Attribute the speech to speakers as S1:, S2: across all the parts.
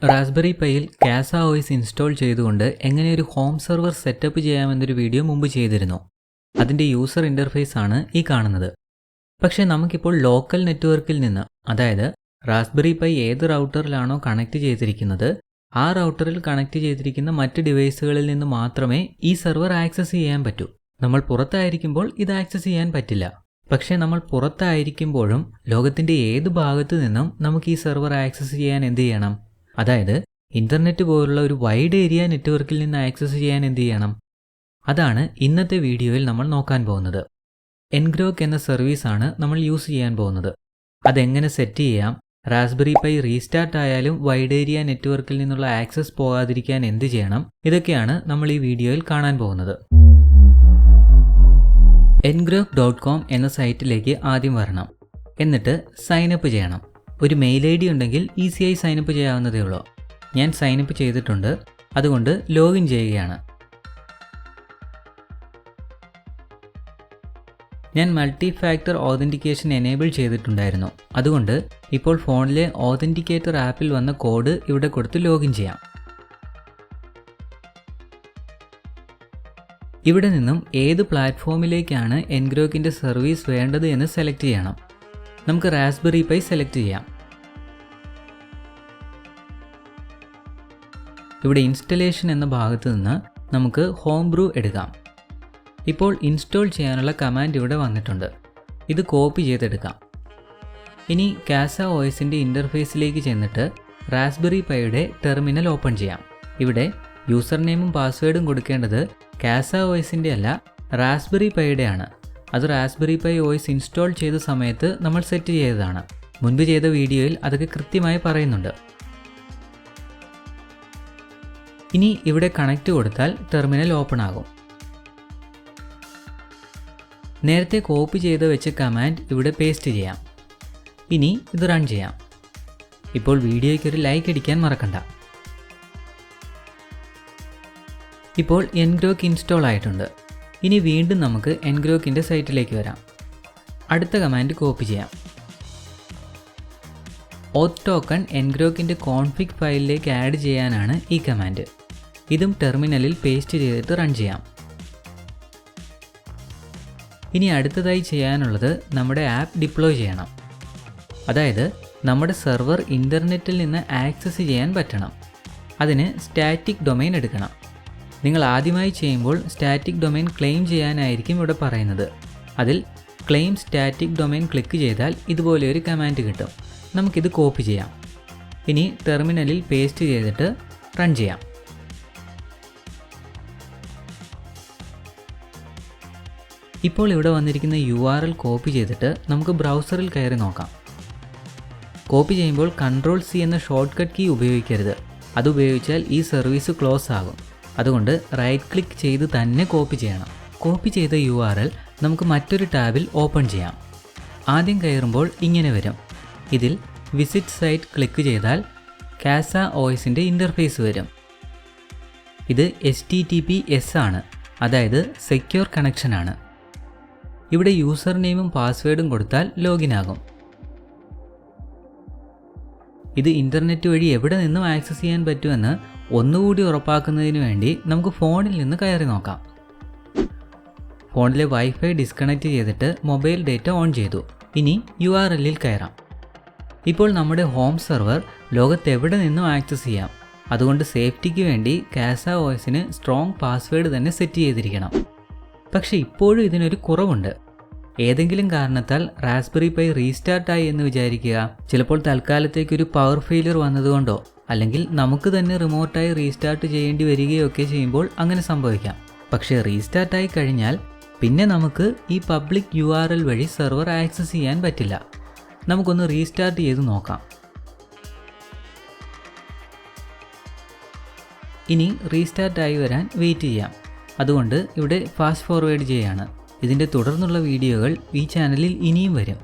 S1: Raspberry പൈയിൽ കാസ OS install ചെയ്തുകൊണ്ട് എങ്ങനെ ഒരു ഹോം സെർവർ സെറ്റപ്പ് ചെയ്യാമെന്നൊരു വീഡിയോ മുമ്പ് ചെയ്തിരുന്നു. അതിൻ്റെ യൂസർ ഇൻ്റർഫേസ് ആണ് ഈ കാണുന്നത്. പക്ഷേ നമുക്കിപ്പോൾ ലോക്കൽ നെറ്റ്വർക്കിൽ നിന്ന്, അതായത് റാസ്ബെറി പൈ ഏത് റൗട്ടറിലാണോ കണക്ട് ചെയ്തിരിക്കുന്നത് ആ റൗട്ടറിൽ കണക്ട് ചെയ്തിരിക്കുന്ന മറ്റ് ഡിവൈസുകളിൽ നിന്ന് മാത്രമേ ഈ സെർവർ ആക്സസ് ചെയ്യാൻ പറ്റൂ. നമ്മൾ പുറത്തായിരിക്കുമ്പോൾ ഇത് ആക്സസ് ചെയ്യാൻ പറ്റില്ല. പക്ഷേ നമ്മൾ പുറത്തായിരിക്കുമ്പോഴും ലോകത്തിൻ്റെ ഏത് ഭാഗത്തു നിന്നും നമുക്ക് ഈ സെർവർ ആക്സസ് ചെയ്യാൻ എന്ത് ചെയ്യണം? അതായത് ഇൻ്റർനെറ്റ് പോലുള്ള ഒരു വൈഡ് ഏരിയ നെറ്റ്വർക്കിൽ നിന്ന് ആക്സസ് ചെയ്യാൻ എന്ത് ചെയ്യണം? അതാണ് ഇന്നത്തെ വീഡിയോയിൽ നമ്മൾ നോക്കാൻ പോകുന്നത്. എൻഗ്രോക്ക് എന്ന സർവീസാണ് നമ്മൾ യൂസ് ചെയ്യാൻ പോകുന്നത്. അതെങ്ങനെ സെറ്റ് ചെയ്യാം, റാസ്ബെറി പൈ റീസ്റ്റാർട്ട് ആയാലും വൈഡ് ഏരിയ നെറ്റ്വർക്കിൽ നിന്നുള്ള ആക്സസ് പോകാതിരിക്കാൻ എന്ത് ചെയ്യണം, ഇതൊക്കെയാണ് നമ്മൾ ഈ വീഡിയോയിൽ കാണാൻ പോകുന്നത്. engrok.com എന്ന സൈറ്റിലേക്ക് ആദ്യം വരണം. എന്നിട്ട് സൈനപ്പ് ചെയ്യണം. ഒരു മെയിൽ ID ഉണ്ടെങ്കിൽ ഈസിയായി സൈനപ്പ് ചെയ്യാവുന്നതേ ഉള്ളൂ. ഞാൻ സൈനപ്പ് ചെയ്തിട്ടുണ്ട്, അതുകൊണ്ട് ലോഗിൻ ചെയ്യുകയാണ്. ഞാൻ മൾട്ടി ഫാക്ടർ ഓതൻറ്റിക്കേഷൻ എനേബിൾ ചെയ്തിട്ടുണ്ടായിരുന്നു. അതുകൊണ്ട് ഇപ്പോൾ ഫോണിലെ ഓതൻറ്റിക്കേറ്റർ ആപ്പിൽ വന്ന കോഡ് ഇവിടെ കൊടുത്ത് ലോഗിൻ ചെയ്യാം. ഇവിടെ നിന്നും ഏത് പ്ലാറ്റ്ഫോമിലേക്കാണ് എൻഗ്രോക്കിൻ്റെ സർവീസ് വേണ്ടത് എന്ന് സെലക്ട് ചെയ്യണം. നമുക്ക് റാസ്ബെറി പൈ സെലക്ട് ചെയ്യാം. ഇവിടെ ഇൻസ്റ്റലേഷൻ എന്ന ഭാഗത്ത് നിന്ന് നമുക്ക് ഹോം ബ്രൂ എടുക്കാം. ഇപ്പോൾ ഇൻസ്റ്റാൾ ചെയ്യാനുള്ള കമാൻഡ് ഇവിടെ വന്നിട്ടുണ്ട്. ഇത് കോപ്പി ചെയ്തെടുക്കാം. ഇനി കാസ OSൻ്റെ ഇൻ്റർഫേസിലേക്ക് ചെന്നിട്ട് റാസ്ബെറി പൈയുടെ ടെർമിനൽ ഓപ്പൺ ചെയ്യാം. ഇവിടെ യൂസർ നെയിമും പാസ്വേഡും കൊടുക്കേണ്ടത് കാസ OSൻ്റെ അല്ല, റാസ്ബെറി പൈയുടെ ആണ്. അത് റാസ്ബെറി പൈ OS ഇൻസ്റ്റാൾ ചെയ്ത സമയത്ത് നമ്മൾ സെറ്റ് ചെയ്തതാണ്. മുൻപ് ചെയ്ത വീഡിയോയിൽ അതൊക്കെ കൃത്യമായി പറയുന്നുണ്ട്. ഇനി ഇവിടെ കണക്റ്റ് കൊടുത്താൽ ടെർമിനൽ ഓപ്പൺ ആകും. നേരത്തെ കോപ്പി ചെയ്ത് വെച്ച കമാൻഡ് ഇവിടെ പേസ്റ്റ് ചെയ്യാം. ഇനി ഇത് റൺ ചെയ്യാം. ഇപ്പോൾ വീഡിയോയ്ക്ക് ഒരു ലൈക്ക് അടിക്കാൻ മറക്കണ്ട. ഇപ്പോൾ എൻഗ്രോക്ക് ഇൻസ്റ്റാൾ ആയിട്ടുണ്ട്. ഇനി വീണ്ടും നമുക്ക് എൻഗ്രോക്കിൻ്റെ സൈറ്റിലേക്ക് വരാം. അടുത്ത കമാൻഡ് കോപ്പി ചെയ്യാം. ഓത്ത് ടോക്കൺ എൻഗ്രോക്കിൻ്റെ കോൺഫിഗ് ഫയലിലേക്ക് ആഡ് ചെയ്യാനാണ് ഈ കമാൻഡ്. ഇതും ടെർമിനലിൽ പേസ്റ്റ് ചെയ്തിട്ട് റൺ ചെയ്യാം. ഇനി അടുത്തതായി ചെയ്യാനുള്ളത് നമ്മുടെ ആപ്പ് ഡിപ്ലോയ് ചെയ്യണം. അതായത് നമ്മുടെ സെർവർ ഇൻ്റർനെറ്റിൽ നിന്ന് ആക്സസ് ചെയ്യാൻ പറ്റണം. അതിന് സ്റ്റാറ്റിക് ഡൊമൈൻ എടുക്കണം. നിങ്ങൾ ആദ്യമായി ചെയ്യുമ്പോൾ സ്റ്റാറ്റിക് ഡൊമൈൻ ക്ലെയിം ചെയ്യാനായിരിക്കും ഇവിടെ പറയുന്നത്. അതിൽ ക്ലെയിം സ്റ്റാറ്റിക് ഡൊമൈൻ ക്ലിക്ക് ചെയ്താൽ ഇതുപോലെ ഒരു കമാൻഡ് കിട്ടും. നമുക്കിത് കോപ്പി ചെയ്യാം. ഇനി ടെർമിനലിൽ പേസ്റ്റ് ചെയ്തിട്ട് റൺ ചെയ്യാം. ഇപ്പോൾ ഇവിടെ വന്നിരിക്കുന്ന URL കോപ്പി ചെയ്തിട്ട് നമുക്ക് ബ്രൗസറിൽ കയറി നോക്കാം. കോപ്പി ചെയ്യുമ്പോൾ Ctrl+C എന്ന ഷോർട്ട് കട്ട് കീ ഉപയോഗിക്കരുത്. അതുപയോഗിച്ചാൽ ഈ സർവീസ് ക്ലോസ് ആകും. അതുകൊണ്ട് റൈറ്റ് ക്ലിക്ക് ചെയ്ത് തന്നെ കോപ്പി ചെയ്യണം. കോപ്പി ചെയ്ത URL നമുക്ക് മറ്റൊരു ടാബിൽ ഓപ്പൺ ചെയ്യാം. ആദ്യം കയറുമ്പോൾ ഇങ്ങനെ വരും. ഇതിൽ വിസിറ്റ് സൈറ്റ് ക്ലിക്ക് ചെയ്താൽ കാസ OSൻ്റെ ഇൻ്റർഫേസ് വരും. ഇത് HTTPS ആണ്, അതായത് സെക്യൂർ കണക്ഷൻ ആണ്. ഇവിടെ യൂസർ നെയിമും പാസ്വേഡും കൊടുത്താൽ ലോഗിൻ ആകും. ഇത് ഇൻ്റർനെറ്റ് വഴി എവിടെ നിന്നും ആക്സസ് ചെയ്യാൻ പറ്റുമെന്ന് ഒന്നുകൂടി ഉറപ്പാക്കുന്നതിന് വേണ്ടി നമുക്ക് ഫോണിൽ നിന്ന് കയറി നോക്കാം. ഫോണിലെ വൈഫൈ ഡിസ്കണക്ട് ചെയ്തിട്ട് മൊബൈൽ ഡേറ്റ ഓൺ ചെയ്തു. ഇനി URLൽ കയറാം. ഇപ്പോൾ നമ്മുടെ ഹോം സെർവർ ലോകത്തെവിടെ നിന്നും ആക്സസ് ചെയ്യാം. അതുകൊണ്ട് സേഫ്റ്റിക്ക് വേണ്ടി കാസ OSന് സ്ട്രോങ് പാസ്വേഡ് തന്നെ സെറ്റ് ചെയ്തിരിക്കണം. പക്ഷേ ഇപ്പോഴും ഇതിനൊരു കുറവുണ്ട്. ഏതെങ്കിലും കാരണത്താൽ റാസ്ബെറി പൈ റീസ്റ്റാർട്ടായി എന്ന് വിചാരിക്കുക. ചിലപ്പോൾ തൽക്കാലത്തേക്കൊരു പവർ ഫെയിലിയർ വന്നതുകൊണ്ടോ അല്ലെങ്കിൽ നമുക്ക് തന്നെ റിമോട്ടായി റീസ്റ്റാർട്ട് ചെയ്യേണ്ടി വരികയൊക്കെ ചെയ്യുമ്പോൾ അങ്ങനെ സംഭവിക്കാം. പക്ഷേ റീസ്റ്റാർട്ടായി കഴിഞ്ഞാൽ പിന്നെ നമുക്ക് ഈ പബ്ലിക് URL വഴി സെർവർ ആക്സസ് ചെയ്യാൻ പറ്റില്ല. നമുക്കൊന്ന് റീസ്റ്റാർട്ട് ചെയ്ത് നോക്കാം. ഇനി റീസ്റ്റാർട്ടായി വരാൻ വെയിറ്റ് ചെയ്യാം. അതുകൊണ്ട് ഇവിടെ ഫാസ്റ്റ് ഫോർവേഡ് ചെയ്യാണ്. ഇതിൻ്റെ തുടർന്നുള്ള വീഡിയോകൾ ഈ ചാനലിൽ ഇനിയും വരും.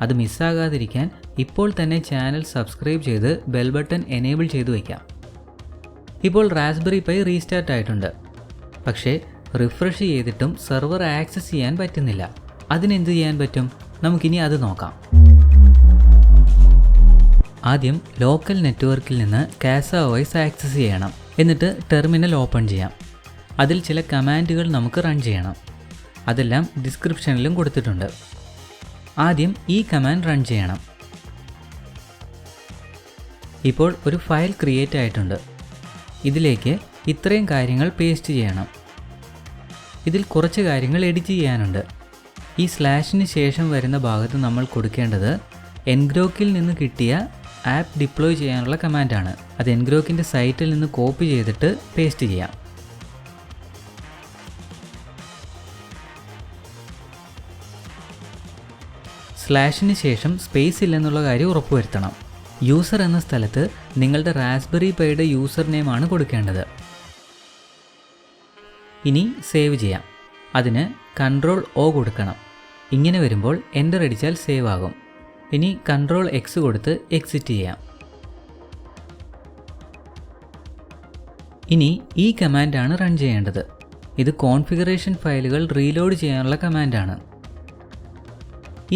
S1: അത് മിസ്സാകാതിരിക്കാൻ ഇപ്പോൾ തന്നെ ചാനൽ സബ്സ്ക്രൈബ് ചെയ്ത് ബെൽ ബട്ടൺ എനേബിൾ ചെയ്ത് വയ്ക്കാം. ഇപ്പോൾ റാസ്ബെറി പൈ റീസ്റ്റാർട്ട് ആയിട്ടുണ്ട്. പക്ഷേ റിഫ്രഷ് ചെയ്തിട്ടും സെർവർ ആക്സസ് ചെയ്യാൻ പറ്റുന്നില്ല. അതിനെന്ത് ചെയ്യാൻ പറ്റും? നമുക്കിനി അത് നോക്കാം. ആദ്യം ലോക്കൽ നെറ്റ്വർക്കിൽ നിന്ന് CasaOS ആക്സസ് ചെയ്യണം. എന്നിട്ട് ടെർമിനൽ ഓപ്പൺ ചെയ്യാം. അതിൽ ചില കമാൻഡുകൾ നമുക്ക് റൺ ചെയ്യണം. അതെല്ലാം ഡിസ്ക്രിപ്ഷനിലും കൊടുത്തിട്ടുണ്ട്. ആദ്യം ഈ കമാൻഡ് റൺ ചെയ്യണം. ഇപ്പോൾ ഒരു ഫയൽ ക്രിയേറ്റ് ആയിട്ടുണ്ട്. ഇതിലേക്ക് ഇത്രയും കാര്യങ്ങൾ പേസ്റ്റ് ചെയ്യണം. ഇതിൽ കുറച്ച് കാര്യങ്ങൾ എഡിറ്റ് ചെയ്യാനുണ്ട്. ഈ സ്ലാഷിന് ശേഷം വരുന്ന ഭാഗത്ത് നമ്മൾ കൊടുക്കേണ്ടത് എൻഗ്രോക്കിൽ നിന്ന് കിട്ടിയ ആപ്പ് ഡിപ്ലോയ് ചെയ്യാനുള്ള കമാൻഡാണ്. അത് എൻഗ്രോക്കിൻ്റെ സൈറ്റിൽ നിന്ന് കോപ്പി ചെയ്തിട്ട് പേസ്റ്റ് ചെയ്യാം. സ്ലാഷിന് ശേഷം സ്പേസ് ഇല്ലെന്നുള്ള കാര്യം ഉറപ്പുവരുത്തണം. യൂസർ എന്ന സ്ഥലത്ത് നിങ്ങളുടെ റാസ്ബെറി പൈയുടെ യൂസർ നെയിമാണ് കൊടുക്കേണ്ടത്. ഇനി സേവ് ചെയ്യാം. അതിന് Ctrl+O കൊടുക്കണം. ഇങ്ങനെ വരുമ്പോൾ എൻ്റർ അടിച്ചാൽ സേവ് ആകും. ഇനി Ctrl+X കൊടുത്ത് എക്സിറ്റ് ചെയ്യാം. ഇനി ഈ കമാൻഡാണ് റൺ ചെയ്യേണ്ടത്. ഇത് കോൺഫിഗറേഷൻ ഫയലുകൾ റീലോഡ് ചെയ്യാനുള്ള കമാൻഡാണ്.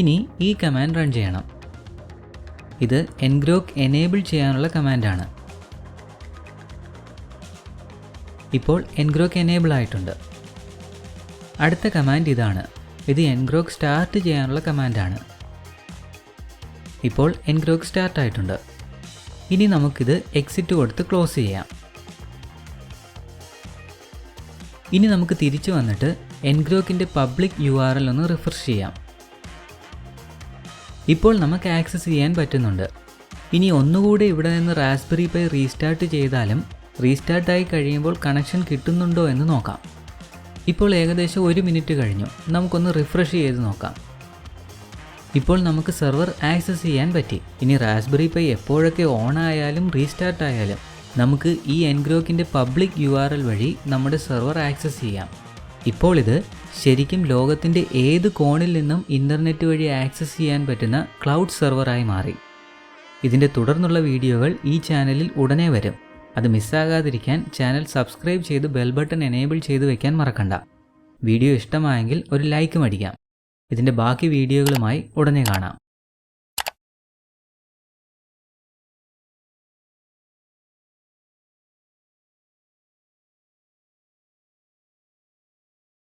S1: ഇനി ഈ കമാൻഡ് റൺ ചെയ്യണം. ഇത് എൻഗ്രോക്ക് എനേബിൾ ചെയ്യാനുള്ള കമാൻഡാണ്. ഇപ്പോൾ എൻഗ്രോക്ക് എനേബിൾ ആയിട്ടുണ്ട്. അടുത്ത കമാൻഡ് ഇതാണ്. ഇത് എൻഗ്രോക്ക് സ്റ്റാർട്ട് ചെയ്യാനുള്ള കമാൻഡാണ്. ഇപ്പോൾ എൻഗ്രോക്ക് സ്റ്റാർട്ട് ആയിട്ടുണ്ട്. ഇനി നമുക്കിത് എക്സിറ്റ് കൊടുത്ത് ക്ലോസ് ചെയ്യാം. ഇനി നമുക്ക് തിരിച്ചു വന്നിട്ട് എൻഗ്രോക്കിൻ്റെ പബ്ലിക് URL ഒന്ന് റിഫ്രഷ് ചെയ്യാം. ഇപ്പോൾ നമുക്ക് ആക്സസ് ചെയ്യാൻ പറ്റുന്നുണ്ട്. ഇനി ഒന്നുകൂടി ഇവിടെ നിന്ന് റാസ്ബെറി പൈ റീസ്റ്റാർട്ട് ചെയ്താലും റീസ്റ്റാർട്ടായി കഴിയുമ്പോൾ കണക്ഷൻ കിട്ടുന്നുണ്ടോ എന്ന് നോക്കാം. ഇപ്പോൾ ഏകദേശം 1 മിനിറ്റ് കഴിഞ്ഞു. നമുക്കൊന്ന് റിഫ്രഷ് ചെയ്ത് നോക്കാം. ഇപ്പോൾ നമുക്ക് സെർവർ ആക്സസ് ചെയ്യാൻ പറ്റി. ഇനി റാസ്ബെറി പൈ എപ്പോഴൊക്കെ ഓൺ ആയാലും റീസ്റ്റാർട്ട് ആയാലും നമുക്ക് ഈ എൻഗ്രോക്കിൻ്റെ പബ്ലിക് URL വഴി നമ്മുടെ സെർവർ ആക്സസ് ചെയ്യാം. ഇപ്പോൾ ഇത് ശരിക്കും ലോകത്തിൻ്റെ ഏത് കോണിൽ നിന്നും ഇൻ്റർനെറ്റ് വഴി ആക്സസ് ചെയ്യാൻ പറ്റുന്ന ക്ലൗഡ് സെർവറായി മാറി. ഇതിൻ്റെ തുടർന്നുള്ള വീഡിയോകൾ ഈ ചാനലിൽ ഉടനെ വരും. അത് മിസ്സാകാതിരിക്കാൻ ചാനൽ സബ്സ്ക്രൈബ് ചെയ്ത് ബെൽ ബട്ടൺ എനേബിൾ ചെയ്ത് വെക്കാൻ മറക്കണ്ട. വീഡിയോ ഇഷ്ടമായെങ്കിൽ ഒരു ലൈക്കും അടിക്കാം. ഇതിൻ്റെ ബാക്കി വീഡിയോകളുമായി ഉടനെ കാണാം.